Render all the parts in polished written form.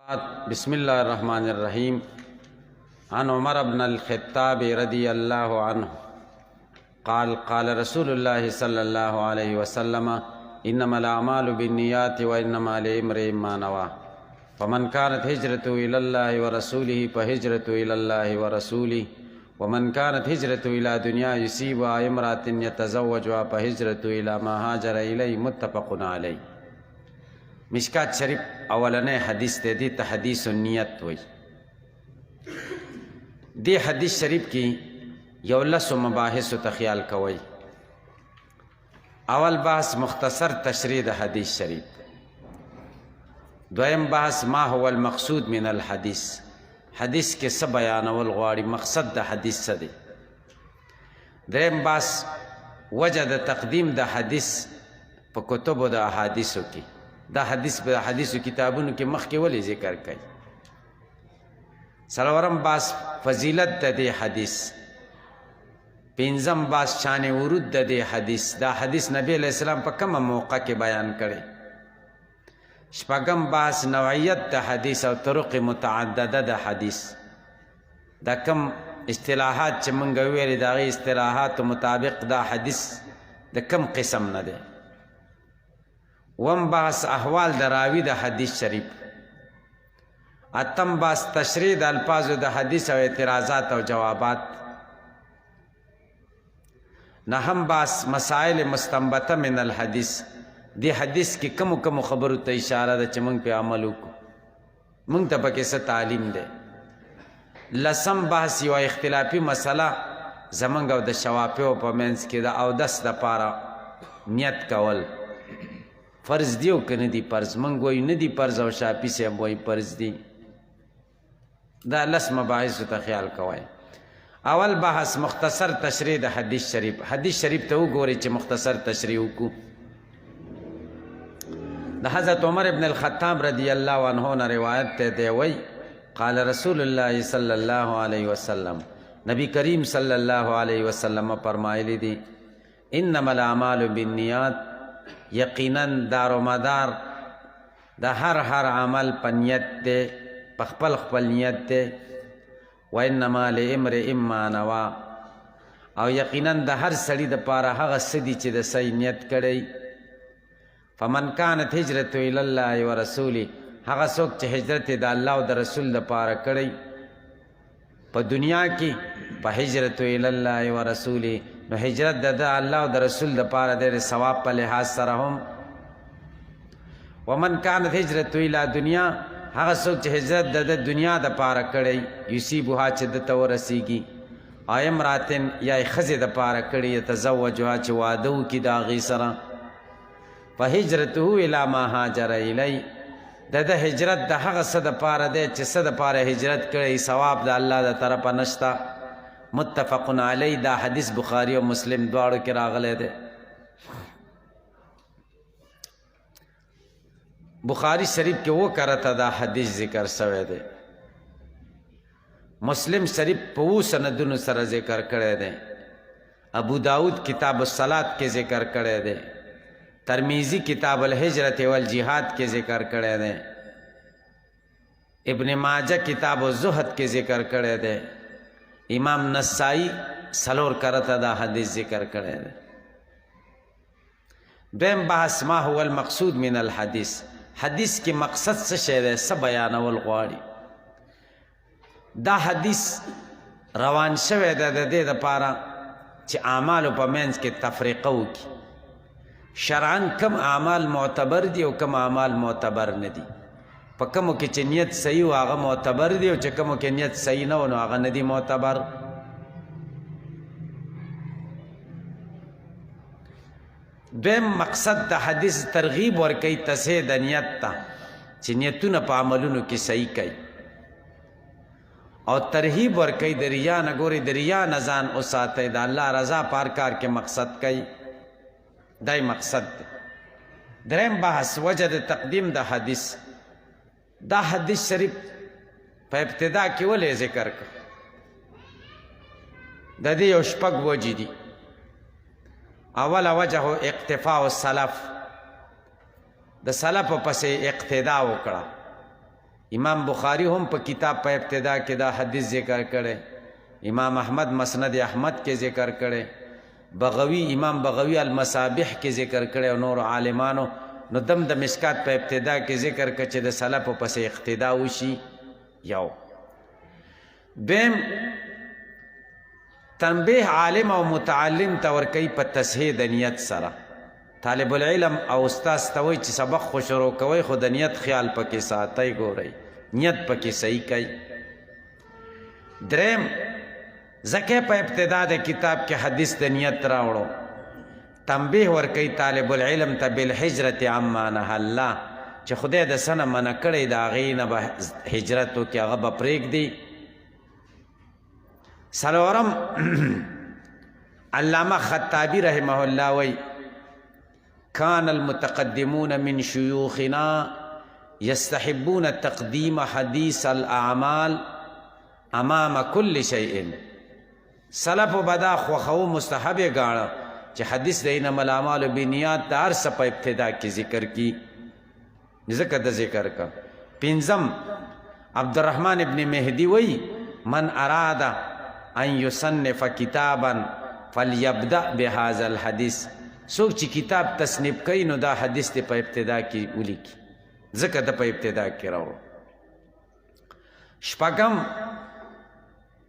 بسم الله الرحمن الرحيم. عن عمر بن الخطاب رضي الله عنه قال قال رسول الله صلى الله عليه وسلم إنما الأعمال بالنيات وإنما لامرئ ما نوى فمن كانت هجرته إلى الله ورسوله فهجرته إلى الله ورسوله ومن كانت هجرته إلى دنيا يصيبها امرأة يتزوجها فهجرته إلى ما هاجر إليه متفق عليه. مشکات شریف اولنی حدیث دی ته حدیث النیت وی. دی حدیث شریف کی یو لسو مباحث ته خیال کوي. اول بحث مختصر تشریح د حدیث شریف، دویم بحث ما هو المقصود من الحدیث، حدیث کې څه بیانول غواړي، مقصد د حدیث څه دی. دریم بحث وجه د تقدیم د حدیث په کتبو د احادیثو کې، دا حدیث په حدیثو کتابونو کې مخکې ولې ذکر کوي. څلورم بحث فضیلت د دې حدیث، پنځم بحث شان ورود د دې حدیث، دا حدیث نبی علیہ السلام په کومه موقع کې بیان کړي. شپږم بحث نوعیت د حدیث او طرق متعدده د حدیث، دا کم اصطلاحات چې مونږ ویلې د هغې اصطلاحاتو مطابق دا حدیث د کم قسم نه دی. وم بحث احوال د راوی د حدیث شریف، اتم بحث تشریح د الفاظو د حدیث او اعتراضات او جوابات، نهم بحث مسائل مستنبطه من الحدیث، دی حدیث کې کم خبرو ته اشاره ده چې موږ په عمل وکړو، موږ ته پکې څه تعلیم دی. لسم بحث یو اختلافي مسله زمونږ او د شوافیو په منځ کې د اودس دپاره نیت کول فرض دی او که نه دی فرض. موږ وایو نه دی فرض او شافعي صاحب وایي فرض دی. دا لس مباحثو ته خیال کوئ. اول بحث مختصر تشریح د حدیث شریف. حدیث شریف ته وګورئ چې مختصر تشریح وکړو. د حضرت عمر ابن الخطاب رضی الله عنه نه روایت ته دی وی قال رسول الله صلی الله علیه وسلم، نبی کریم صلی الله علیه وسلم فرمایلی دی انما الاعمال بالنیات، یقینا دار و مدار د هر عمل په نیت دی، په خپل نیت دی. و انما لامرئ ما نوى، او یقینا د هر سړي دپاره هغه څه دي چې د صحیح نیت کړی. فمن كانت هجرته الى الله ورسوله، هغه څوک چې هجرت د الله او د رسول دپاره کړی په دنیا کې، په هجرته الى الله ورسوله، نو هجرت د الله او د رسول دپاره د ثواب په لحاظ سره هم. ومن كانت هجرته الى دنیا، هغه څوک چې هجرت د دنیا دپاره کړی، یصیبها چې دته ورسیږي، او امراتن یا ښځې دپاره کړی، یتزوجها چې واده وکړي د هغې سره، فهجرته الى ما هاجر الی، د هجرت د هغه څه دپاره دی چې څه دپاره هجرت کړی، ثواب د الله د طرفه نشته. متفق علی، دا حدیث بخاری و مسلم دواړو کې راغلی دی. بخاری شریف کې و کرته دا حدیث ذکر شوی دی، مسلم شریف په و سندونو سره ذکر کړی دی، ابو داود کتاب الصلاة کې ذکر کړی دی، ترمیزی کتاب الحجرت والجہاد کې ذکر کړی دی، ابن ماجه کتاب الزہد کې ذکر کړی دی، امام نسائی سلور کرته دا حدیث ذکر کړی دی. دویم بحث ما هو المقصود من الحدیث، حدیث کې مقصد څه شی دی، څه بیانول غواړي. دا حدیث روان شوی دی د دې دپاره چې اعمالو په منځ کې تفریقه وکړي. شرعاً کم اعمال معتبر دي او کم اعمال معتبر نه دي. په کومو کې چې نیت صحیح و هغه معتبر دي، او چې کومو کې نیت صحیح نه و نو هغه نه دي معتبر. دویم مقصد د حدیث ترغیب ورکوي تصحیح د نیت ته، چې نیتونه په عملونو کې صحیح کوي، او ترهیب ورکوي د ریا نه. ګورئ د ریا نه ځان وساتئ، د الله رضا په هر کار کې مقصد کوي، دای مقصد دی. دریم بحث وجه د تقدیم د حدیث. دا حدیث شریف په ابتدا کې ولې ذکر کړ؟ د دې یو شپږ وجې دي. اوله وجه اقتفاء السلف، د سلف پسې اقتدا وکړه، امام بخاری هم په کتاب په ابتدا کې دا حدیث ذکر کړي، امام احمد مسند احمد کې ذکر کړي، بغوی امام بغوی المصابیح کې ذکر کړي او نور عالمانو. نو دم د مشکات په ابتدا کې ذکر کړي چې د سلف پسې اقتدا وشي. یو دیم تنبیه عالم او متعلم ته ورکوي په تصحیح د نیت سره. طالب العلم او استاذ ته وایي چې سبق خو شروع کوئ خو د نیت خیال پکې ساتئ، ګورئ نیت پکې صحیح کوي. دریم ځکه په ابتدا د کتاب کې حدیث د نیت راوړو، تنبیه ورکوي طالب العلم ته بالهجرت عما نهى الله، چې خدای د څه نه منع کړی د هغې نه به هجرت وکړي، هغه به پرېږدي. څلورم علامه خطابی رحمه الله وی کان المتقدمون من شیوخنا یستحبون تقدیم حدیث الاعمال امام کل شیء. سلف بدا خوخو مستحب گاڑا چې حدیث د انما الاعمال بالنیات د هر څه په ابتدا کې ذکر کی، ذکر د ذکر کا. پنځم عبدالرحمن ابن مهدی وی من اراد ان یصنف کتابا فلیبدأ بهذا الحدیث. څوک چې کتاب تصنیف کوي نو دا حدیث ته په ابتدا کې ولیکي، ځکه د په ابتدا کې راوړو. شپږم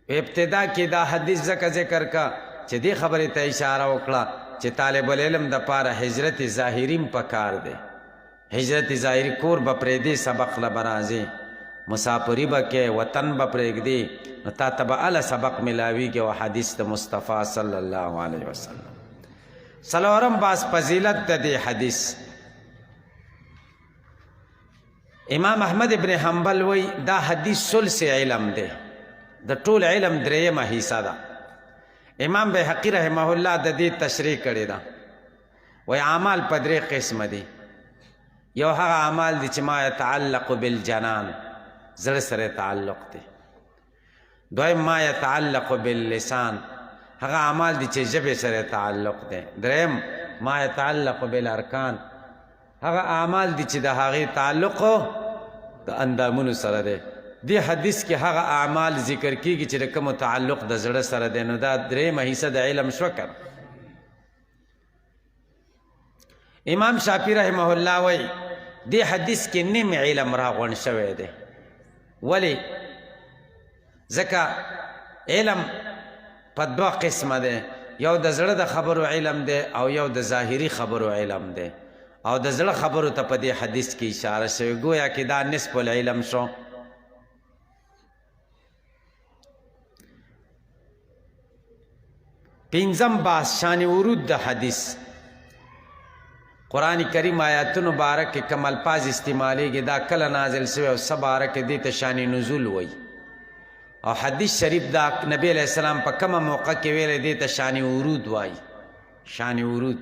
په ابتدا کې دا حدیث ځکه ذکر کا چې دې خبرې ته اشاره وکړه چې طالب العلم د پاره هجرت ظاهریم پکار دی. هجرت ظاهری کور به پرېږدي، سبق له به راځي، مسافري به کې، وطن به پرېږدي، نو تا ته به اله سبق ملاویږي او حدیث د مصطفی صلی الله علیه وسلم. څلورم باز فضیلت د دې حدیث. امام احمد ابن حنبل وی دا حدیث ثلث علم دی، د ټول علم دریمه حصہ ده. امام بیهقی رحمه الله د دې تشریح کړې ده، وی اعمال په درې قسمه دي. یو هغه اعمال دي چې ما يتعلق بالجنان، زړه سره تعلق دی. دویم ما يتعلق باللسان، هغه اعمال دي چې ژبې سره تعلق دی. دریم ما يتعلق بالارکان، هغه اعمال دي چې د هغې تعلق د اندامونو سره دی. دی حدیث کې هغه اعمال ذکر کیږي چې د کوم تعلق د زړه سره دی. نو دا دریمه حصه د علم شو کړ. امام شافعي رحمه الله وی دی حدیث کې نیم علم راغونډ شوی دی. ولی ځکه علم په دوه قسمه دی، یو د زړه د خبرو علم دی او یو د ظاهري خبرو علم دی. او د زړه خبرو ته په دې حدیث کې اشاره شوی، گویا کې دا نصف العلم شو. پنځم باس شان ورود د حدیث. قرآن کریم آیاتونو باره کې کوم الفاظ استعمالیږي دا کله نازل شوی او څه باره کې دې ته شان نزول وایي، او حدیث شریف دا نبی علیہ السلام په کومه موقع کې ویلی دې ته شان ورود وایي. شان ورود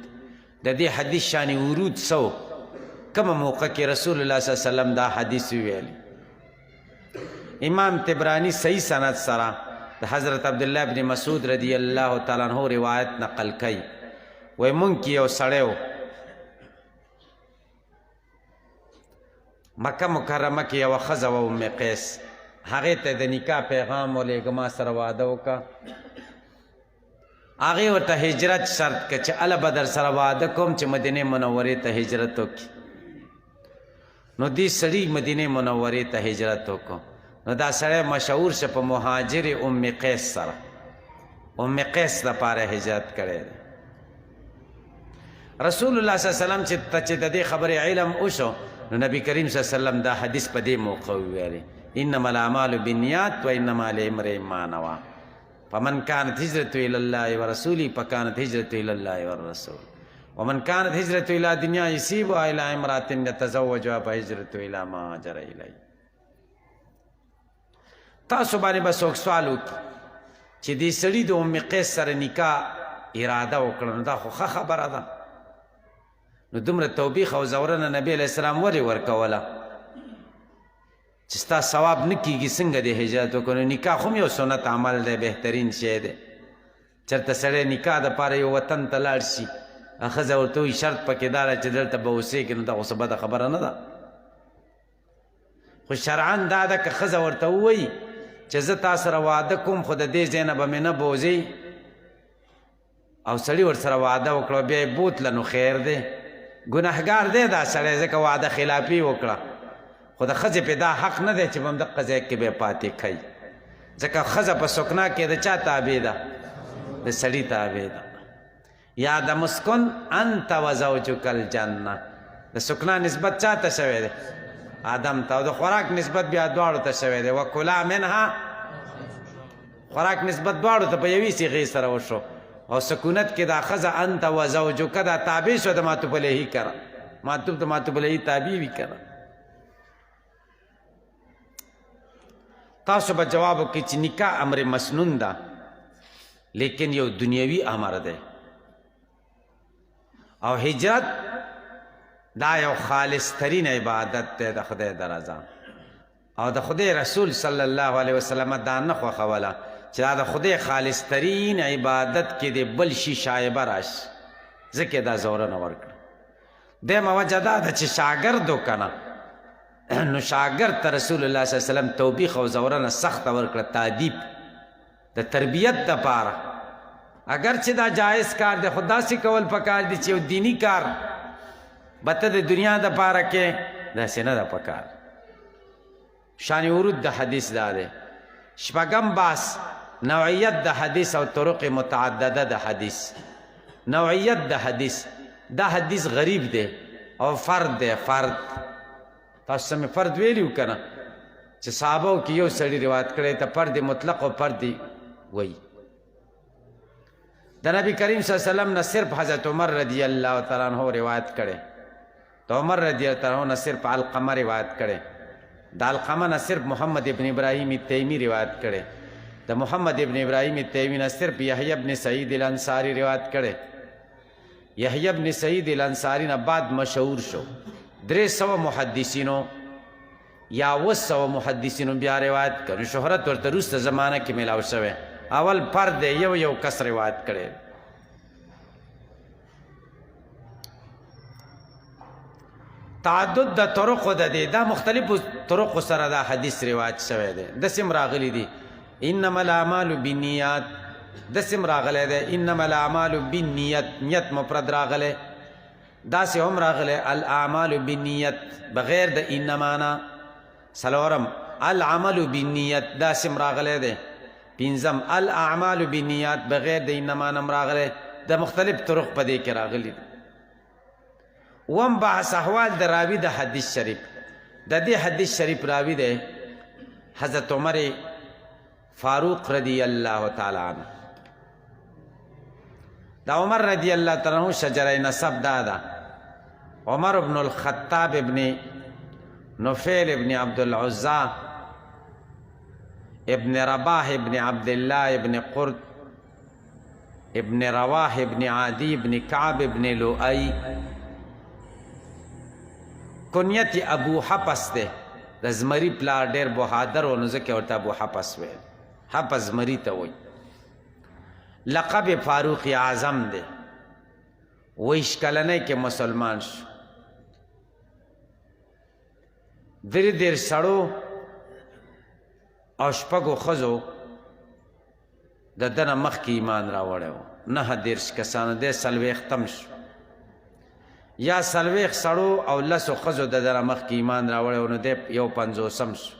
د دې حدیث شان ورود سو کومه موقع کې رسول الله صلی الله علیه وسلم دا حدیث ویلی. امام طبرانی صحیح سند سره د حضرت عبدالله ابن مسعود رضی الله تعالی عنہ روایت نقل کوي، وی مونږ کې یو سړی و مکه مکرمه کې یوه ښځه وه ام قیس، هغې ته د نکاح پیغام ولېږه، ما سره واده وکړه. هغې ورته هجرت شرط که چې هله به در سره واده کوم چې مدینې منورې ته هجرت وکړي. نو دې سړي مدینې منورې ته هجرت وکړو. نو دا سړی مشهور شه په مهاجر ام قیس سره، ام قیس لپاره هجرت کړی دی. رسول الله صلی الله علیه وسلم چې د دې خبرې علم وشو، نو نبی کریم صلی الله علیه وسلم دا حدیث په دې موقع وویلی، انما الاعمال بالنیات و انما لامرئ ما نوى فمن كانت هجرته الى الله ورسوله فكانت هجرته الى الله والرسول ومن كانت هجرته الى دنیا يصيبها الى امرأة يتزوجها فهجرته الى ما هاجر اليه. تاسو باندې به څوک سوال وکړي چې دې سړي د ام قیس سره نکاح اراده وکړه، نو دا خو ښه خبره ده. نو دومره توبیخ او زورنه نبی علیہ السلام ولې ورکوله چې ستا ثواب نه کېږي؟ څنګه دې هجرت وکړو؟ نو نکاح خو یو سنت عمل دی، بهترین شی دی. چېرته سړی نکاح دپاره یو وطن ته لاړ شي، ښځه ورته وایي شرط پکې دا ده چې دلته به اوسېږي، نو دا خو څه بده خبره نه ده. خو شرعن دا ده که ښځه ورته ووایي چې زه تا سره واده کوم خو د دې ځای نه به مې نه بوځئ او سړي ورسره واده وکړه بیا یې بوتله نو خیر دی ګنهګار دی دا سړی ځکه واده خلافي وکړه خو د ښځې پې دا حق نه دی چې به هم دقه ځای کې بیا پاتې کوي ځکه ښځه په سکنا کې د چا تابع ده د سړي تابع ده یا د مسکن انت وزوجک الجنه د سکنا نسبت چا ته شوی دی آدم ته او د خوراک نسبت بیا دواړو ته شوی دی وکلا منها خوراک نسبت دواړو ته په یوې صیغې سره وشو او سکونت کې دا ښځه انت وزوجک دا تابع شو د معطوف علیه کره معطوف د معطوف علیه تابع وي کره تاسو به جواب وکړئ چې نکاح امر مسنون ده لیکن یو دنیوي امر دی او هجرت دا یو خالص ترین عبادت دی د خدای د رضا او د خدای رسول صلی الله علیه وسلم دا نه خوښوله چې دا د خدای خالص ترین عبادت کې د بل شي شایبه راشي ځکه دا زورنه ورکړه دیمه وجه دا ده چې شاګرد وکنه نو شاګرد ته رسول الله صلی الله علیه وسلم توبیخ او زورنه سخته ورکړه تادیب د تربیت دپاره اگر چې دا جایز کار دی خو داسې کول پکار دي چې یو دینی کار به ته د دنیا دپاره کې داسې نه ده پکار شان ورود د حدیث دا دی شپږم باس نوعیت د حدیث او طرق متعدده د حدیث نوعیت د حدیث دا حدیث غریب دی او فرد دی فرد تاسو سمې فرد ویلیو که نه چې صحابو کې یو سړي روایت کړی ته فرد مطلق او فرد وی د نبی کریم صلی الله علیه وسلم نه صرف حضرت عمر رضی الله تعالی عنہ روایت کړي تو عمر رضی الله تعالی عنہ نه صرف علقمه روایت کړي د علقمه نه صرف محمد ابن ابراهیم تیمی روایت کړي د محمد ابن ابراهیم تیمی نه صرف یحیی ابن سعید الانصاری روایت کړي یحیی ابن سعید الانصاری نه بعد مشهور شو 300 محدثینو یا 200 محدثینو بیا روایت کړي شهرت ورته وروسته زمانه کې میلاو شوی اول فرد یو کس روایت کړي تعدد د طرق د دې دا مختلفو طرق سره دا حدیث روایت شوی دی داسې راغلی دي انما الاعمال بالنیات داسې راغلی دی انما الاعمال بالنیت نیت مفرد راغلی داسې هم راغلی الاعمال بالنیت بغیر د انما نه څلورم العمل بالنیت داسې راغلی دی پنځم الاعمال بالنیات بغیر د انما نه راغلی د مختلف طرق په دې کې راغلی دي وم بحث احوال د راوی د حدیث شریف د دې حدیث شریف راوی دی حضرت عمر فاروق رضی الله تعالی عنہ دا عمر رضی الله تعالی عنہ شجره نسب دا ده عمر ابن الخطاب ابن نفیل ابن عبد العزا ابن رباح ابن عبد الله ابن قرد ابن رواح ابن عادی ابن کعب ابن لؤی کنیت ابو حفص ده د زمری پلار ډیر بهادر و نو ځکه ورته ابو حفص ویل حفص زمری ته وایي لقب فاروق اعظم ده 20 کلنۍ کې مسلمان شو دیر سړو او شپږو ښځو د دنه مخکې ایمان راوړی و 9 کسانو دی 40 شو یا 40 سړو او 10 ښځو د دنه مخکې ایمان راوړی و نو دی 51 شو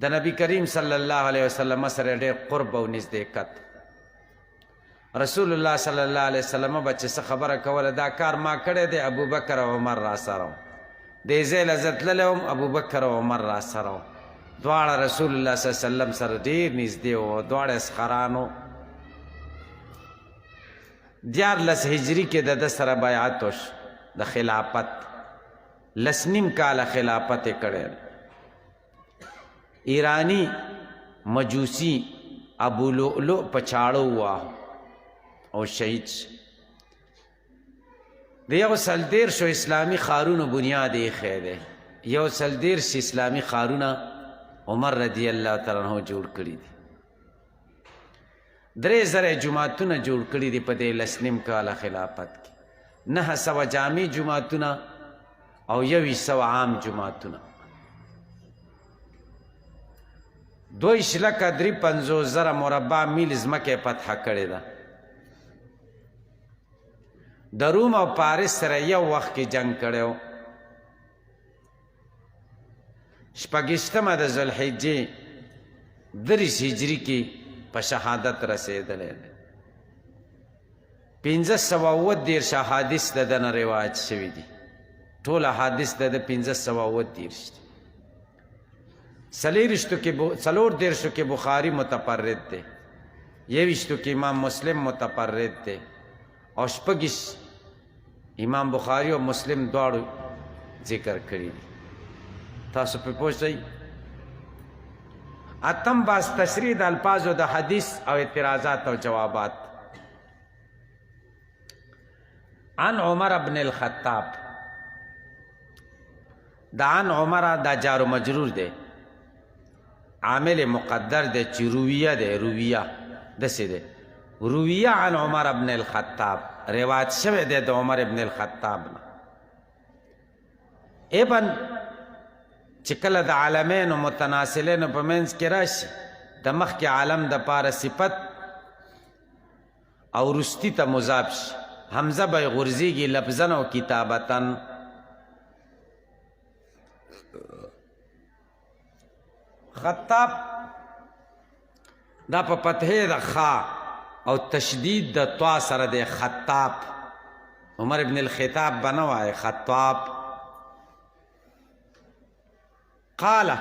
د نبی کریم صلی الله علیه وسلم سره ډېر قرب او نزدېکت رسول الله صلی الله علیه وسلم به چې څه خبره کوله دا کار ما کړی دی ابوبکر او عمر را سره دې ځای له زه تللی وم ابوبکر او عمر را سره و دواړه رسول الله صلی الله علیه وسلم سره ډېر نږدې وو دواړه اسخران وو 14 هجري کې د ده سره بیعت وشو د خلافت 10 کاله خلافت یې کړی ایرانی مجوسی ابو لؤلؤ په چاړو وواهه او شهید د 130 اسلامي ښارونو بنیاد ایښی دی 130 اسلامي ښارونه عمر رضی الله تعالی عنہ جوړ کړي دي 3000 جماعتونه جوړ کړي دي په دې 10 کاله خلافت کې 900 جامع جماعتونه او 2100 عام جماعتونه 2,53,000 مربع میل ځمکه فتح کړې ده. د روم او پاریس سره یو وخت کې جنگ کړی و. 28 د ذوالحجې 30 هجري کې په شهادت رسېدلی دی. 1530 احادیث د ده نه روایت شوي دي. ټول احادیث د ده 1530 دي. 34 کې بخاري متفرد دی، 21 کې امام مسلم متفرد دی، او 26 امام بخاري او مسلم دواړو ذکر کړي دي. تاسو په پوه شئ. اتم باز تشریح د الفاظو د حدیث او اعتراضات او جوابات. عن عمر بن الخطاب. دا عن عمر دا جار و مجرور دی، عامل مقدر دی چې رویه دی. رویه دسې دی رویه عن عمر بن الخطاب، روایت شوی دی د عمر بن الخطاب نه. ابن چې کله د عالمینو متناسلینو په منځ کې راشي، د مخکې عالم د پاره صفت او رستی ته مضاف شي، حمزه به غورځېږي لفظن او کتابتن. خطاب دا په فتحې د خا او تشدید د طا سره دی خطاب. عمر ابن الخطاب بنوای خطاب. قاله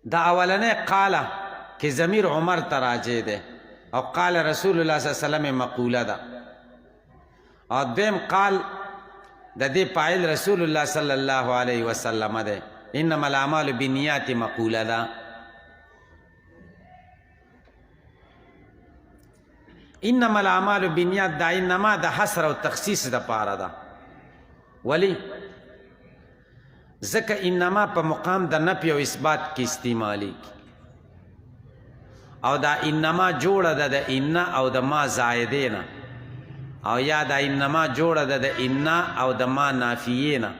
دا اولنې قاله کې ضمیر عمر ته راجع دی، او قال رسول الله صلی الله علیه وسلم مقوله ده. او دویم قال د دې فاعل رسول الله صلی الله علیه وسلم ده. انما الاعمال بالنیات مقوله ده. انما الاعمال بالنیات دا انما د حصر او تخصیص د پاره ده. ولی ځکه انما په مقام د نفی او اثبات کې استعمالی، او دا انما جوړه ده د ان او د ما زائده نه، او یا دا انما جوړه ده د ان او د ما نافیه نه،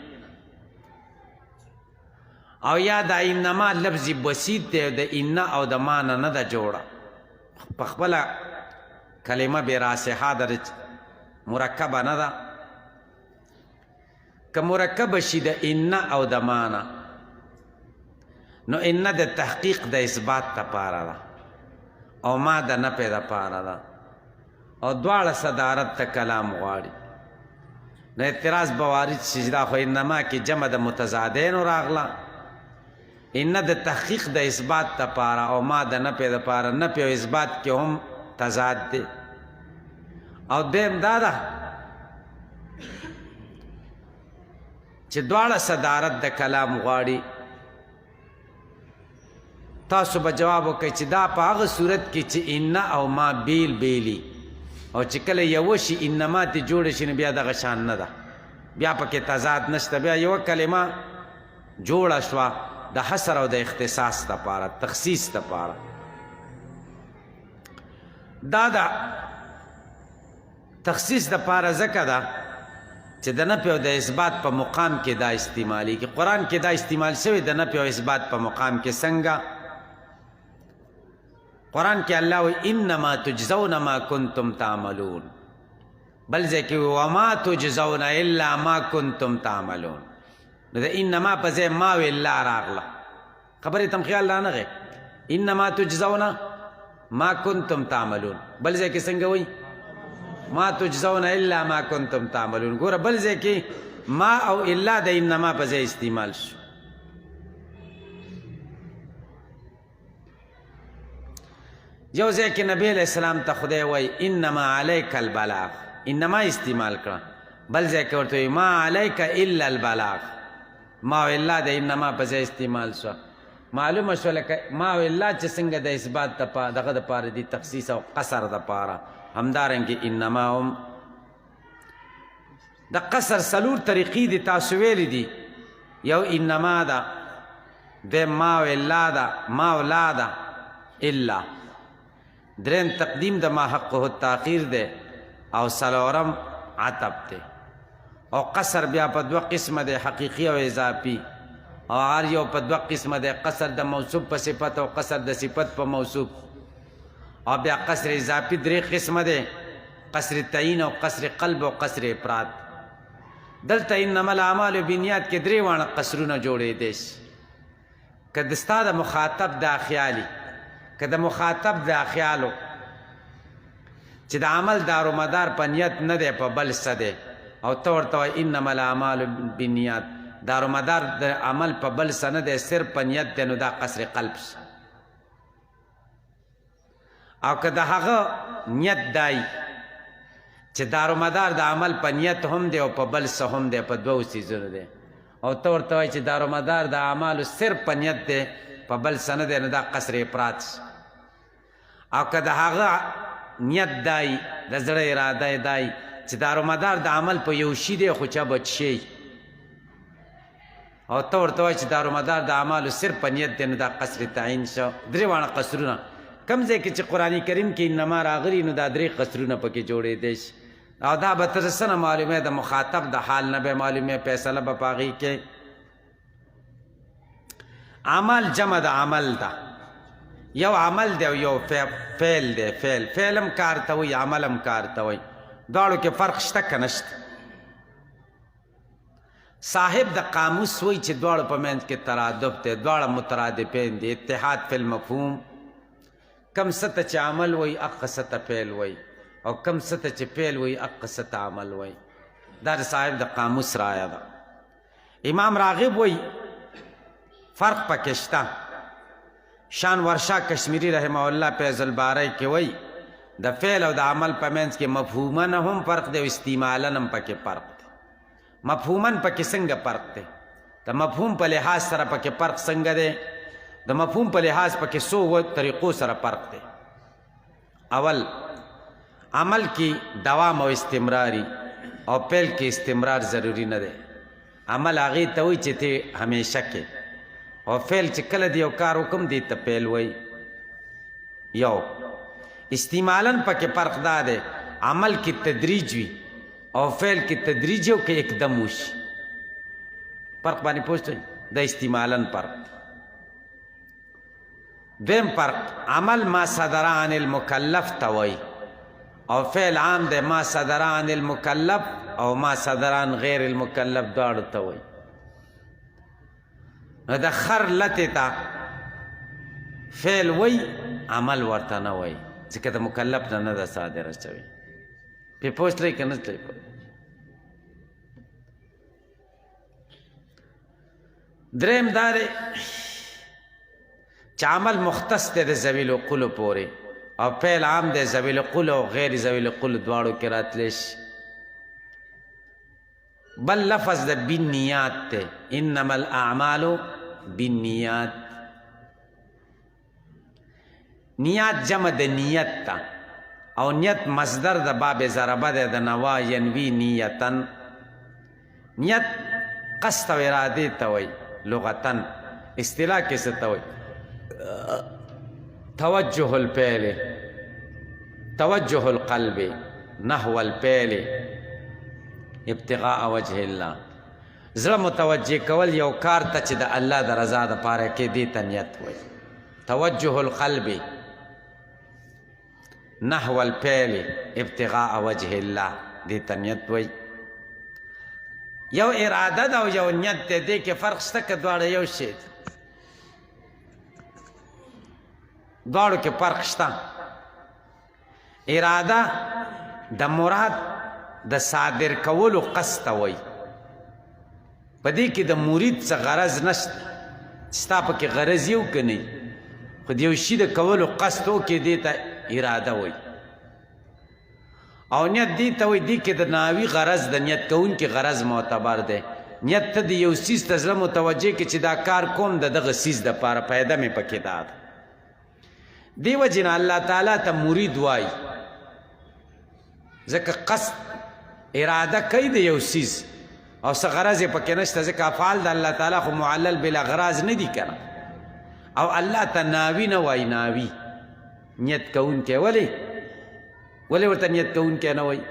او یا دا انما لفظ بسیط دی د ان او د ما نه ده جوړه. په خپل کلمه بے راسخه در مرکبه نه ده. که مرکب شي د ان او د ما نه، نو ان د تحقیق د اثبات لپاره ده، او ما د نفی لپاره ده، او دواړه صدارت ته کلام غواړي. نو اعتراض به وارد شي دا خو انما کې جمع د متضادینو راغله، ان د تحقیق د اثبات لپاره او ما د نفی لپاره. نفی او اثبات کې هم تضاد دی. او دیم دا ده چې دواړه صدارت د کلام غواړي. تاسو به جواب وکړئ چې دا په هغه صورت کې چې ان او ما بیل بیلی، او چې کله یو شي انما ته جوړ شي نو بیا دغه شان نه ده، بیا پکې تضاد نشته، بیا یو کلمه جوړه شوه د حصر او د اختصاص لپاره، تخصیص لپاره. دا د تخصیص لپاره ځکه ده چې د نفی او د اثبات په مقام کې دا استعمالي کې. قرآن کې دا استعمال شوی د نفی او اثبات په مقام کې. څنګه؟ قرآن کې الله وی انما تجزون ما کنتم تعملون، بل ځای کې وما تجزون الا ما کنتم تعملون. نو د انما په ځای ما وی الله راغله. خبرې تم خیال رانغی. انما تجزون ما کنتم تعملون، بل ځای کې څنګه وی ما تجزون الا ما کنتم تعملون. ګوره بل ځای کې ما او الا د انما په ځای استعمال شو. یو ځای کې نبی علیہ السلام ته خدای وای انما علیک البلاغ، انما استعمال کړه. بل ځای کې ورته ما علیک الا البلاغ، ما او الا د انما په ځای استعمال شو. معلومه شو لکه ما او الا چې څنګه د اثبات دغه د پاره دي، تخصیص او قصر د پاره، همدارنګه انما هم د قصر سلور طریقې دي تاسو ویلې دي. یو انما ده، د ما او الا ده، ما او لا ده الا. دریم تقدیم د ما حقه التاخیر ده، او سلورم عطب ده. او قصر بیا په دوه قسمه دی، حقیقي او اضافي. او هر یو په دوه قسمه دی، قصر د موصوف په صفت او قصر د صفت په موصوف. او بیا قصر اضافي درې قسمه دی، قصر تعین او قصر قلب او قصر افراد. دلته انما الاعمال بالنیات کې درې واړه قصرونه جوړېدی شي. که د ستا د مخاطب دا خیالي، که د مخاطب دا خیالو چې د عمل دارومدار په نیت نه دی په بل څه دی، او ته ورته وایي انما الاعمال بالنیات، دارومدار د عمل په بل څه نه دی، صرف په نیت دی، نو دا قصر قلب شي. او که د هغه نیت دای چې دارومدار د عمل په نیت هم دی او په بل څه هم دی، په دوو څیزونو دی، او ته ورته وایي چې دارومدار د اعمالو صرف په نیت دی په بل څه نه دی، نو دا قصر افراد شي. او که د هغه نیت دای، د زړه اراده دای چې دارومدار د عمل په یو شي دی خو چا بچ شي، او ته ورته وایي چې دارومدار د اعمالو صرف په نیت دی، نو دا قصر تعین شو. درې واړه قصرونه کوم ځای کې چې قرآن کریم کې انما راغلي، نو دا درې قصرونه پکې جوړېدی شي. او دا به تر څه نه معلومې د مخاطب د حال نه به معلومې، فیصله به په هغې کې. عمل جمع د عمل ده، یو عمل دی او یو فعل دی. فعل هم کار ته وایي، عمل هم کار ته وایي، دواړو کې فرق شته که نشته؟ صاحب د قاموس وایي چې دواړو په منځ کې ترادف دی، دواړه مترادفین دي، اتحاد فی المفهوم. کم څه ته چې عمل وایي هغه څه ته فعل وایي، او کم څه ته چې فعل وایي هغه څه ته عمل وایي. دا د صاحب د قاموس رایه ده. امام راغب وایي فرق پکې شته. شان ورشا کشمیری رحمه الله فیض الباری کې وایي د فعل او د عمل په منځ کې مفهوماً هم فرق دی او استعمالاً هم پکې فرق دی. مفهوماً پکې څنګه فرق دی؟ د مفهوم په لحاظ سره پکې فرق څنګه دی؟ د مفهوم په لحاظ پکې څو طریقو سره فرق دی. اول، عمل کې دوام او استمراری، او فعل کې استمرار ضروری نه دی. عمل هغې ته وایي چې ته همیشه کې، او فعل چې کله دی یو کار وکم دی ته فعل وایي. یو استعمالاً پکې فرق دا دی، عمل کې تدریج وي او فعل کې تدریج او کې اقدم وشي. فرق باندې پوښتنه د استعمالاً فرق. دویم فرق، عمل ما صدر عن المکلف ته وایي، او فعل عام دی ما صدر عن المکلف او ما صدر عن غیر المکلف دواړو ته وایي. نو د خر لتې ته فعل وایي، عمل ورته نه وایي، ځکه د مکلف نه نه ده صادره شوې. پې پوه تلئ که نه تلئ؟ دریم دا دی چې عمل مختص دی د ذوی العقولو پورې، او فعل عام دی ذوی العقولو او غیر ذوی العقولو دواړو کې راتلی شي. بل لفظ د بالنیات دی، انما الاعمال بالنیات. نیات جمع د نیت ته، او نیت مصدر د باب ضربه دی د نوا ینوي نیتن. نیت قصد او ارادې ته وایي لغتن. اصطلاح کې څه ته وایي؟ توجه الفعل، توجه القلب نحو الفعل ابتغاء وجه الله. زړه متوجه کول یو کار ته چې د الله د رضا دپاره کې، دې ته نیت وایي. توجه القلب نحو الفعل ابتغاء وجه الله، دې ته نیت وایي. یو اراده ده او یو نیت دی، دې کې فرق شته که دواړه یو شی دی؟ دواړو کې فرق شته. اراده د مراد د صادر کولو قصد ته وایي. په دې کې د مرید څه غرض نشته، ستا پکې غرض یو که نه، خو د یو شي د کولو قصد وکړې، دې ته اراده وایي. او نیت دې ته وایي، دې کې د ناوي غرض د نیت کوونکي غرض معتبر دی. نیت ته د یو څیز ته زړه متوجه کړي چې دا کار کوم د دغه څیز دپاره، فایده مې پکې دا ده. دې وجې نه الله تعالی ته مرید وایي، ځکه قصد اراده کوي د یو څیز او څه غرض یې پکې نشته، ځکه افعال د الله تعالی خو معلل بالاغراض نه دي که نه. او الله ته ناوي نه وایي، ناوي نیت کوونکی. ولې ورته نیت کوونکی نه وایي؟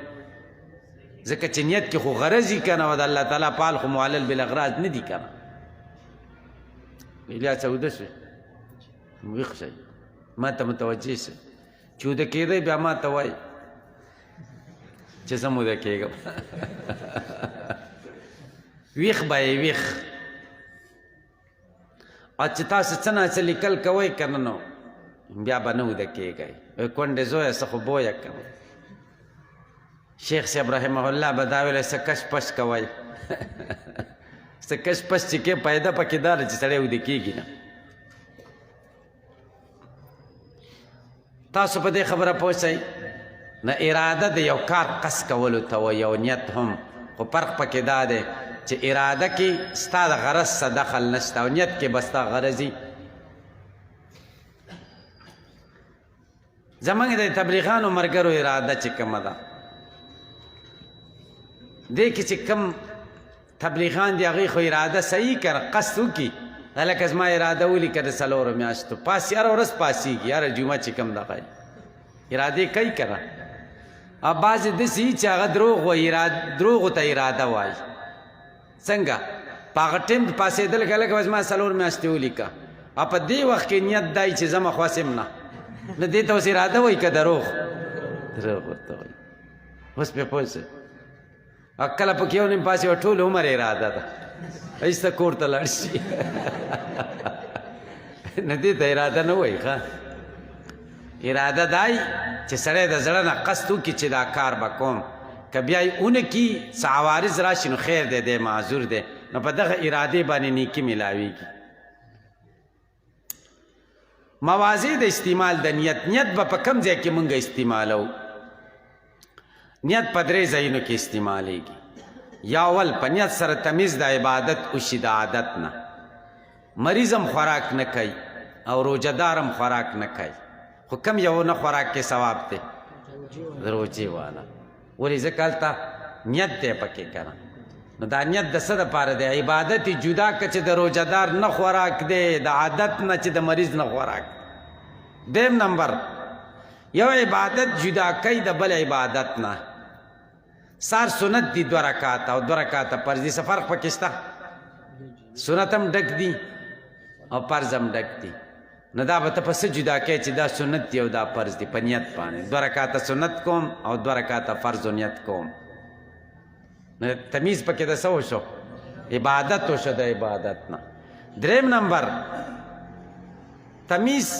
ځکه چې نیت کې خو غرض وي که نه او د الله تعالی پال خو معلل بالاغراض نه دي که نه بیا چوده شوې ویښ شئ ما ته متوجه شئ چې وده کېدی بیا ما ته وایي چې زه موده کېږم ویښ به یې ویښ او چې تاسو څه نه څه لیکل کوئ که نه نو بیا به نه وده کېږئ کونډې زویه څه خو بویه کم شیخ صاحب رحمه الله به دا ویلی څه کش پش کوئ څه کش پش چې کې پیدا پکې دا ده چې سړی وده کېږي نه تاسو په دې خبره پوه شئ نه اراده د یو کار قصد کولو ته وایي او نیت هم خو فرق پکې دا دی چې اراده کې ستا د غرض څه دخل نشته او نیت کې به ستا غرضي زموږ د تبلیغانو ملګرو اراده چې کومه ده دې کې چې کوم تبلیغان دي هغوی خو اراده صحیح کړه قصد وکړي هلکه زما اراده ولیکه د څلورو میاشتو پاسي هره ورځ پاسېږي هره جمعه چې کوم دغه ارادې کوي که نه او بعضې داسې چې هغه دروغو ته اراده وایي څنګه په هغه ټیم پاسېدل که هلکه زما څلور میاشتې ولیکه او په دې وخت کې نیت دی چې زه مخواسم نه نه دې ته اوس اراده وایي که دروغ ورته وایي اوس پرې پوه شئ او کله پکې یو نیم پاسې ټول عمر اراده ده ایسته کور ته لاړ شي نه دې ته اراده نه وایي ښه اراده دای چې سړی د زړه نه قصد وکړي چې دا کار به کوم که بیا یې اونکي څه عوارض راشي نو خیر دی دی معذور دی نو په دغه ارادې باندې نیکي میلاویږي مواضع د استعمال د نیت به په کم ځای کې مونږ استعمالو نیت په درې ځایونو کې استعمالیږي یا اول په نیت سره تمیز د عبادت وشي د عادت نه مریضم خوراک نه کوي او روجهدارم خوراک نه کوي خو کم یو نه خوراک کې ثواب دی د روجې والا ولې ځکه هلته نیت دی پکې که نه نو دا نیت د څه دپاره دی عبادت جدا که چې د روجهدار نه خوراک دی د عادت نه چې د مریض نه خوراک دیم نمبر یو عبادت جدا کوي د بل عبادت نه سار سنت دی 2 رکعاته او 2 رکعاته فرض دي څه فرق پکې شته سنت هم ډک دي او فرض هم ډک دي نو دا به ته په څه جدا کوې چې دا سنت دی او دا فرض دی په نیت باندې 2 رکعاته سنت کوم او 2 رکعاته فرض و نیت کوم نو تمیز پکې د څه وشو عبادت وشو د عبادت نه دریم نمبر تمیز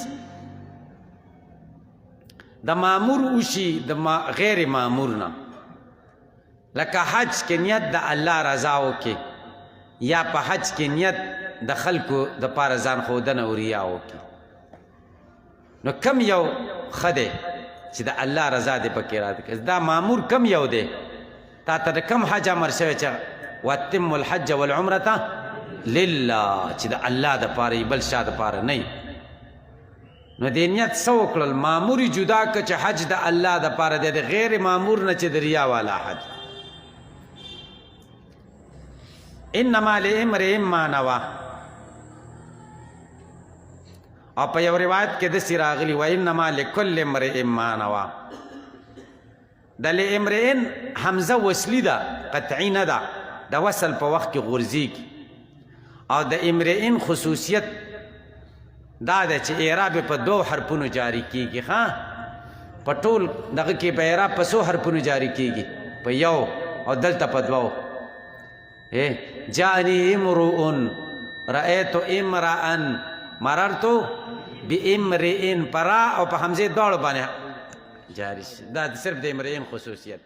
د مامور وشي د غیر مامور نه لکه حج کې نیت د الله رضا وکړي یا په حج کې نیت د خلکو د پاره ځان ښودنه او ریا وکړي نو کم یو ښه دی چې د الله رضا دې پکې راځي دا مامور کم یو دی تا ته د کم حج امر شوی چې واتم الحج والعمرة لله چې د الله د پاره بل شا د پاره نه نو دې نیت څه وکړل مامور جدا که چې حج د الله د پاره دی د غیر مامور نه چې د ریا والا حج انما لامرئ ما نوى او په یو روایت کې داسې راغلي و انما لکل امرئ ما نوى د لامرئ حمزه وصلي ده قطعي نه ده د وصل په وخت کې غورځېږي او د امرئ خصوصیت دا ده چې اعراب په 2 حرفونو جاری کیږي ښه په ټول دغه کې په اعراب په 100 حرفونو جاری کیږي په یو او دلته په 2 جاءني امرؤ رأيت امرأ مررت بامرئ پرا او په حمزه دواړو باندې جاری شي دا صرف د امرئ خصوصیت